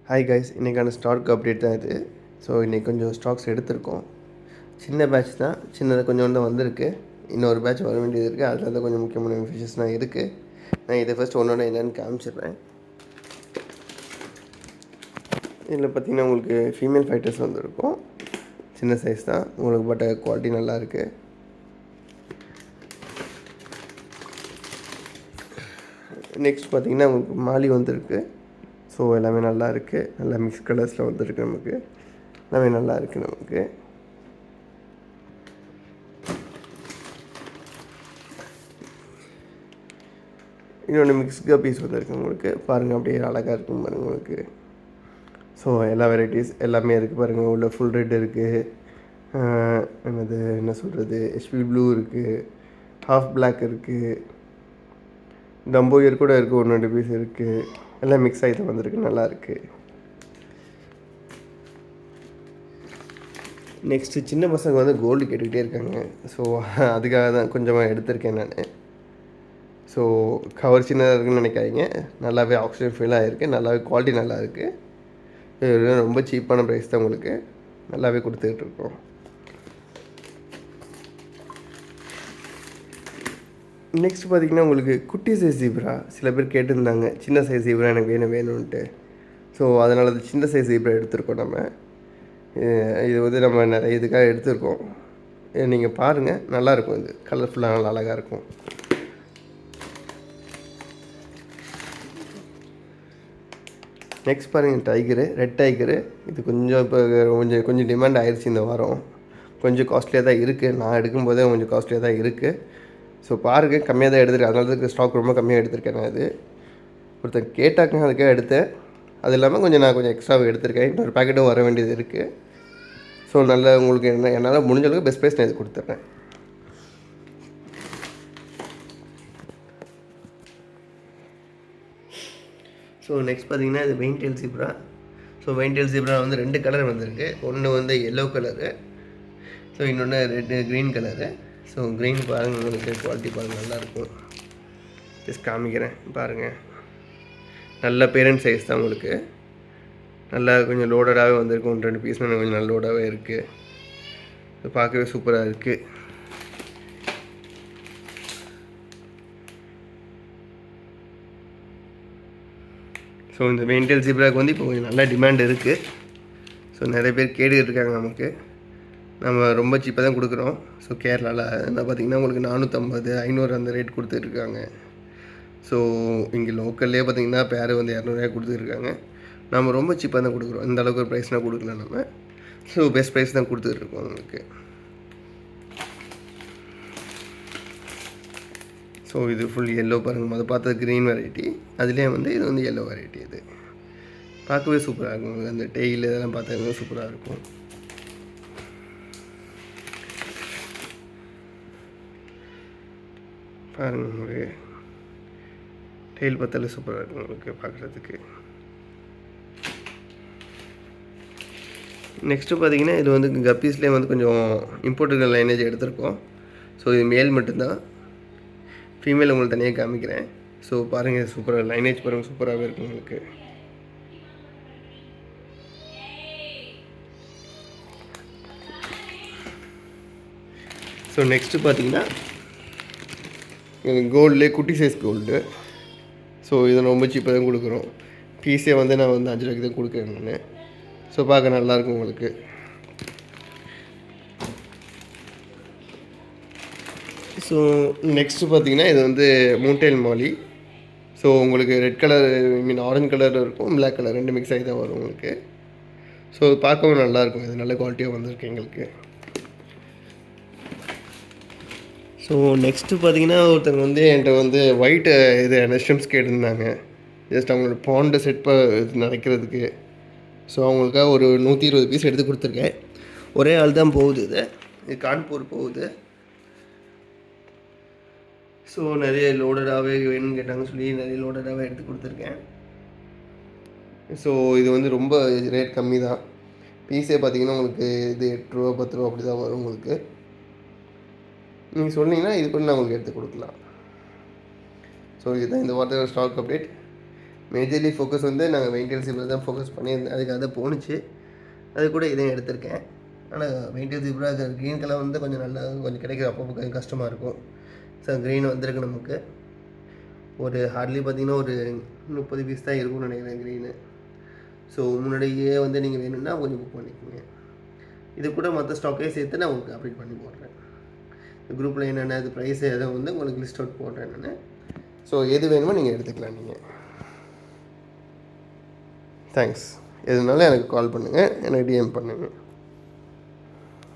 Hi guys, இன்றைக்கான stock update தான் இது. ஸோ இன்றைக்கி கொஞ்சம் ஸ்டாக்ஸ் எடுத்திருக்கோம். சின்ன பேட்ச் தான், சின்னதாக கொஞ்சோண்டு தான் வந்திருக்கு. இன்னொரு பேட்ச் வர வேண்டியது இருக்குது. அதில் தான் கொஞ்சம் முக்கியமான ஃபிஷஸ்லாம் இருக்குது. நான் இதை ஃபஸ்ட் ஒன்றோட என்னென்னு காமிச்சிடுறேன். இதில் பார்த்திங்கன்னா உங்களுக்கு ஃபீமேல் ஃபைட்டர்ஸ் வந்திருக்கும். சின்ன சைஸ் தான் உங்களுக்கு, பட் குவாலிட்டி நல்லா இருக்குது. நெக்ஸ்ட் பார்த்திங்கன்னா உங்களுக்கு மாலி வந்திருக்கு. ஸோ எல்லாமே நல்லா இருக்குது. நல்லா மிக்ஸ் கலர்ஸில் வந்துருக்கு. நமக்கு எல்லாமே நல்லா இருக்குது. நமக்கு இன்னொன்று மிக்ஸ் கப்பீஸ் வந்துருக்கு. உங்களுக்கு பாருங்கள், அப்படியே அழகாக இருக்கும் பாருங்கள் உங்களுக்கு. ஸோ எல்லா வெரைட்டிஸ் எல்லாமே இருக்குது பாருங்கள். உள்ள ஃபுல் ரெட் இருக்குது, என்ன சொல்கிறது, ஹெச்பி ப்ளூ இருக்குது, ஹாஃப் பிளாக் இருக்குது, டம்போயர் கூட இருக்குது, 1-2 பீஸ் இருக்குது. எல்லாம் மிக்ஸ் ஆகிட்டு வந்திருக்கு, நல்லா இருக்குது. நெக்ஸ்ட்டு சின்ன பசங்க வந்து கோல்டு கேட்டுக்கிட்டே இருக்காங்க. ஸோ அதுக்காக தான் கொஞ்சமாக எடுத்திருக்கேன் நான். ஸோ கவர் சின்னதாக இருக்குன்னு நினைக்காதீங்க, நல்லாவே ஆக்சிஜன் ஃபீல் ஆகிருக்கு, நல்லாவே குவாலிட்டி நல்லா இருக்குது. ரொம்ப சீப்பான ப்ரைஸ் தான், உங்களுக்கு நல்லாவே கொடுத்துட்ருக்கோம். நெக்ஸ்ட் பார்த்திங்கன்னா உங்களுக்கு குட்டி சைஸ் ஜீப்ரா சில பேர் கேட்டிருந்தாங்க, சின்ன சைஸ் ஜீப்ரா எனக்கு வேணும்ன்ட்டு. ஸோ அதனால் அது சின்ன சைஸ் ஜீப்ரா எடுத்திருக்கோம் நம்ம. இது வந்து நம்ம நிறைய இதுக்காக எடுத்திருக்கோம். நீங்கள் பாருங்கள், நல்லாயிருக்கும். இது கலர்ஃபுல்லாக நல்லா அழகாக இருக்கும். நெக்ஸ்ட் பாருங்கள், டைகரு, ரெட் டைகரு. இது கொஞ்சம் இப்போ கொஞ்சம் டிமாண்ட் ஆயிடுச்சு இந்த வாரம். கொஞ்சம் காஸ்ட்லியாக தான் இருக்குது. நான் எடுக்கும்போதே கொஞ்சம் காஸ்ட்லியாக தான் இருக்குது. ஸோ பாருங்கள், கம்மியாக தான் எடுத்துருக்கேன். அதனால தான் ஸ்டாக் ரொம்ப கம்மியாக எடுத்திருக்கேன் நான். இது ஒருத்தர் கேட்டாங்க, அதுக்காக எடுத்தேன். அது இல்லாமல் நான் கொஞ்சம் எக்ஸ்ட்ராவாக எடுத்திருக்கேன். இன்னொரு பேக்கெட்டும் வர வேண்டியது இருக்குது. ஸோ நல்லா உங்களுக்கு என்னால் முடிஞ்ச அளவுக்கு பெஸ்ட் ப்ரைஸ் நான் இது கொடுத்துட்றேன். ஸோ நெக்ஸ்ட் பார்த்திங்கன்னா இது வெயின்டெயில் ஜீப்ரா. ஸோ வெயின்டெயில் ஜீப்ரா வந்து 2 கலர் வந்திருக்கு. ஒன்று வந்து எல்லோ கலரு, ஸோ இன்னொன்று க்ரீன் கலரு. ஸோ க்ரீன் பாருங்கள், உங்களுக்கு குவாலிட்டி பாருங்கள், நல்லாயிருக்கும். ஜஸ்ட் காமிக்கிறேன் பாருங்கள். நல்ல பேரண்ட் சைஸ் தான் உங்களுக்கு. நல்லா கொஞ்சம் லோடடாகவே வந்திருக்கு. 1-2 பீஸ் கொஞ்சம் நல்ல லோடாகவே இருக்குது. இது பார்க்கவே சூப்பராக இருக்குது. ஸோ இந்த வெயின்டெயில் ஜீப்ராக்கு வந்து இப்போ கொஞ்சம் நல்ல டிமாண்ட் இருக்குது. ஸோ நிறைய பேர் கேட்டுக்கிட்டு இருக்காங்க. நமக்கு நம்ம ரொம்ப சீப்பாக தான் கொடுக்குறோம். ஸோ கேரளாவில் என்ன பார்த்திங்கன்னா உங்களுக்கு 450, 500 அந்த ரேட் கொடுத்துட்ருக்காங்க. ஸோ இங்கே லோக்கல்லே பார்த்திங்கன்னா பேர் வந்து 200 கொடுத்துருக்காங்க. நம்ம ரொம்ப சீப்பாக தான் கொடுக்குறோம். இந்த அளவுக்கு ஒரு ப்ரைஸ்னால் கொடுக்கல நம்ம. ஸோ பெஸ்ட் ப்ரைஸ் தான் கொடுத்துட்ருக்கோம் உங்களுக்கு. ஸோ இது ஃபுல் எல்லோ பாருங்கள். அதை பார்த்தது க்ரீன் வெரைட்டி, அதுலேயே வந்து இது வந்து எல்லோ வெரைட்டி. இது பார்க்கவே சூப்பராக இருக்கும். அந்த டெய்ல் இதெல்லாம் பார்த்தா சூப்பராக இருக்கும். பாருங்கள், உங்களுக்கு டெய்ல் பார்த்தாலே சூப்பராக இருக்கும் உங்களுக்கு பார்க்குறதுக்கு. நெக்ஸ்ட்டு பார்த்திங்கன்னா இது வந்து கப்பீஸ்லேயே வந்து கொஞ்சம் இம்போர்ட்டட் லைனேஜ் எடுத்திருக்கோம். ஸோ இது மேல் மட்டும்தான், ஃபீமேல் உங்களுக்கு தனியாக காமிக்கிறேன். ஸோ பாருங்கள், சூப்பராக லைனேஜ் பாருங்கள், சூப்பராகவே இருக்கும் உங்களுக்கு. ஸோ நெக்ஸ்ட்டு பார்த்தீங்கன்னா கோல்ட்லேயே குட்டி சைஸ் கோல்டு. ஸோ இதை ரொம்ப சீப்பாக தான் கொடுக்குறோம். பீஸே வந்து நான் வந்து 5 ரூபாய்க்கு தான் கொடுக்குறேன் நான். ஸோ பார்க்க நல்லாயிருக்கும் உங்களுக்கு. ஸோ நெக்ஸ்ட்டு பார்த்திங்கன்னா இது வந்து மூன்டெயில் மாலி. ஸோ உங்களுக்கு ரெட் கலர், ஆரஞ்சு கலரில் இருக்கும், பிளாக் கலர் 2 மிக்ஸ் ஆகி தான் வரும் உங்களுக்கு. ஸோ பார்க்கவும் நல்லாயிருக்கும். இது நல்ல குவாலிட்டியாக வந்திருக்கு எங்களுக்கு. ஸோ நெக்ஸ்ட்டு பார்த்திங்கன்னா ஒருத்தவங்க வந்து என்கிட்ட வந்து ஒயிட்டு இது நெஸ்டம்ஸ் கேட்டிருந்தாங்க. ஜஸ்ட் அவங்களோட பாண்டை செட் நினைக்கிறதுக்கு. ஸோ அவங்களுக்காக ஒரு 120 பீஸ் எடுத்து கொடுத்துருக்கேன். ஒரே ஆள் தான் போகுது. இது கான்பூர் போகுது. ஸோ நிறைய லோடடாகவே வேணும்னு கேட்டாங்கன்னு சொல்லி நிறைய லோடடாகவே எடுத்து கொடுத்துருக்கேன். ஸோ இது வந்து ரொம்ப ரேட் கம்மி தான். பீஸே பார்த்திங்கன்னா உங்களுக்கு இது 8 ரூபா 10 ரூபா அப்படி தான் வரும் உங்களுக்கு. நீங்கள் சொன்னீங்கன்னா இது கூட நான் உங்களுக்கு எடுத்து கொடுக்கலாம். ஸோ இதுதான் இந்த வாரத்தோட ஸ்டாக் அப்டேட். மேஜர்லி ஃபோக்கஸ் வந்து நாங்கள் வெயின்டெயில் ஜீப்ரா தான் ஃபோக்கஸ் பண்ணியிருந்தேன், அதுக்காக தான் போணுச்சு. அது கூட இதையும் எடுத்திருக்கேன். ஆனால் வெயின்டெயில் ஜீப்ரா க்ரீன் கலர் வந்து கொஞ்சம் நல்லா கொஞ்சம் கிடைக்கிற அப்பப்போ கொஞ்சம் கஷ்டமாக இருக்கும். ஸோ க்ரீன் வந்திருக்கு நமக்கு. ஒரு ஹார்ட்லி பார்த்திங்கன்னா ஒரு 30 பீஸ் தான் இருக்கும்னு நினைக்கிறேன் க்ரீனு. ஸோ முன்னாடியே வந்து நீங்கள் வேணும்னா கொஞ்சம் புக் பண்ணிக்கோங்க. இது கூட மற்ற ஸ்டாக்கே சேர்த்து நான் உங்களுக்கு அப்டேட் பண்ணி போடுறேன். குரூப்பில் என்னென்ன அது ப்ரைஸ் எதை வந்து உங்களுக்கு லிஸ்ட் அவுட் போடுறேன் நான். ஸோ எது வேணுமோ நீங்கள் எடுத்துக்கலாம் நீங்கள். தேங்க்ஸ். எதுனாலும் எனக்கு கால் பண்ணுங்கள், எனக்கு டிஎம் பண்ணுங்கள்.